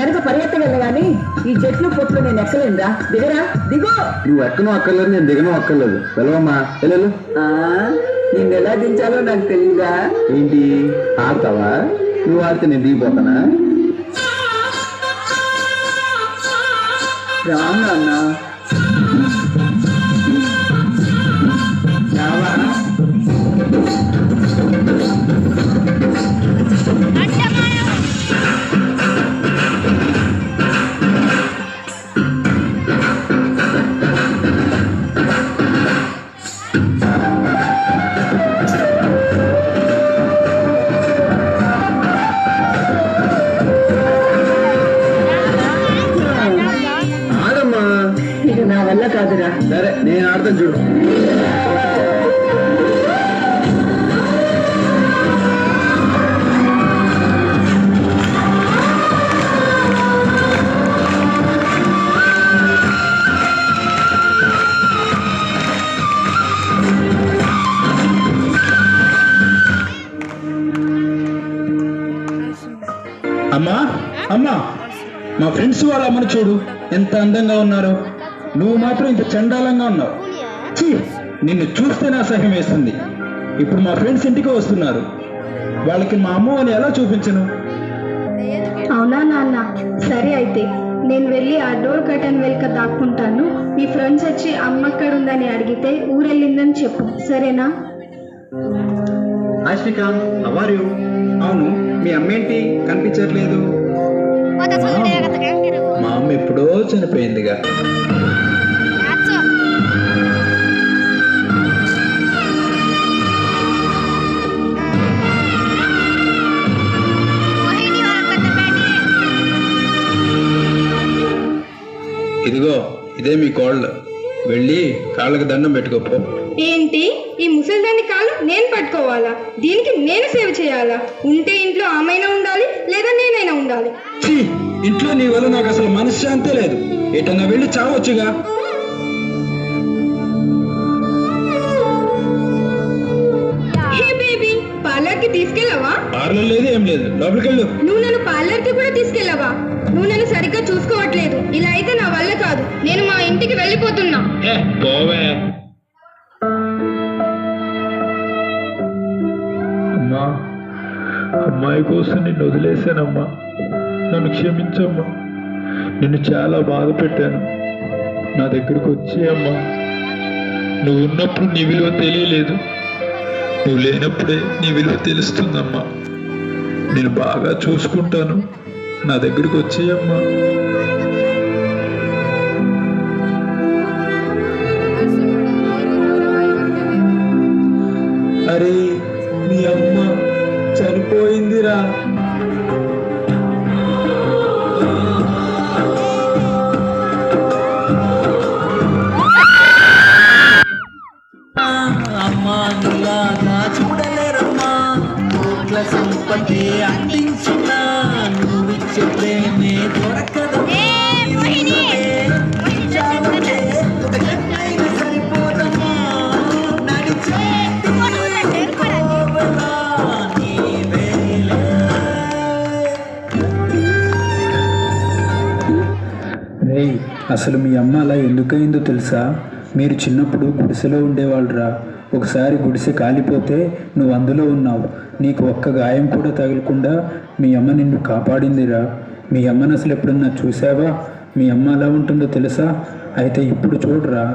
వెనక పరిగెత్తగల గాని ఈ చెట్లు పొట్లు నేను ఎక్కలేనురా. దిగరా, దిగు. నువ్వు ఎక్కనో అక్కర్లేదు, నేను దిగనో అక్కర్లేదు. వెళ్ళవమ్మా, వెళ్ళు. నిన్ను ఎలా దించాలో నాకు తెలియదా? ఏంటి ఆడతావా? నువ్వు ఆడితే నేను దిగిపోతానా? రాను అన్న. ఇది నా వల్ల కాదురా. సరే నేను ఆడతాను చూడు. అమ్మా అమ్మా, మా ఫ్రెండ్స్ వాళ్ళ అమ్మను చూడు, ఎంత అందంగా ఉన్నారు. నువ్వు మాత్రం ఇంత చండాలంగా ఉన్నావు. ఛీ, నిన్ను చూస్తేనే అసహ్యం వేస్తుంది. ఇప్పుడు మా ఫ్రెండ్స్ ఇంటికి వస్తున్నారు, వాళ్ళకి మా అమ్మ అని ఎలా చూపించను? అవునా నాన్న, సరే అయితే నేను వెళ్ళి ఆ డోర్ కర్టన్ వెనుక దాక్కుంటాను. మీ ఫ్రెండ్స్ వచ్చి అమ్మ అక్కడ ఉందని అడిగితే ఊరెళ్ళిందని చెప్పు, సరేనా? Hi Srikanth, how are you? అవును, మీ అమ్మ ఏంటి కనిపించట్లేదు? మా అమ్మ ఎప్పుడో చనిపోయిందిగా. ఇదిగో ఇదే మీ కోళ్ళు, వెళ్ళి కాళ్ళకి దండం పెట్టుకోపో. ఏంటి, ఈ ముసలిదాన్ని కాళ్ళు నేను పట్టుకోవాలా? దీనికి నేను సేవ చేయాలా? ఉంటే ఇంట్లో ఆమెనా ఉండాలి, లేదా నేనైనా ఉండాలి. ఇంట్లో నీ వల్ల నాకు అసలు మనశ్శాంతే లేదు. ఎటన్నా వెళ్ళి చావచ్చుగా. హే బేబీ, పార్లర్కి తీసుకెళ్ళవా? పార్లర్ లేదు, ఏం లేదు, లోపలికి వెళ్ళు. నువ్వు నన్ను పార్లర్కి కూడా తీసుకెళ్ళవా? నువ్వు నన్ను సరిగ్గా చూసుకోవట్లేదు. ఇలా అయితే నా వల్ల కాదు. నేను మా ఇంటికి వెళ్ళిపోతున్నా. పోవే. అమ్మా, అమ్మాయి కోసం నిన్ను వదిలేశానమ్మా, నన్ను క్షమించమ్మా. నిన్ను చాలా బాధ పెట్టాను. నా దగ్గరకు వచ్చి అమ్మా, నువ్వు ఉన్నప్పుడు నీ విలువ తెలియలేదు, నువ్వు లేనప్పుడే నీ విలువ తెలుస్తుందమ్మా. నేను బాగా చూసుకుంటాను, నా దగ్గరకు వచ్చేయమ్మా. అరే, మీ అమ్మ చనిపోయిందిరా. అమ్మా నులాగా చూడలేరమ్మా, కోట్ల సంపత్తి అందించినా నువ్విచ్చే ప్రేమే దొరకదమ్మా. సరిపోదమ్మా, నడిచే రేయ్, అసలు మీ అమ్మ అలా ఎందుకయిందో తెలుసా? మీరు చిన్నప్పుడు గుడిసెలో ఉండేవాళ్ళరా. ఒకసారి గుడిసె కాలిపోతే నువ్వు అందులో ఉన్నావు. నీకు ఒక్క గాయం కూడా తగలకుండా మీ అమ్మ నిన్ను కాపాడిందిరా. మీ అమ్మని అసలు ఎప్పుడన్నా చూసావా? మీ అమ్మ ఎలా ఉంటుందో తెలుసా? అయితే ఇప్పుడు చూడరా.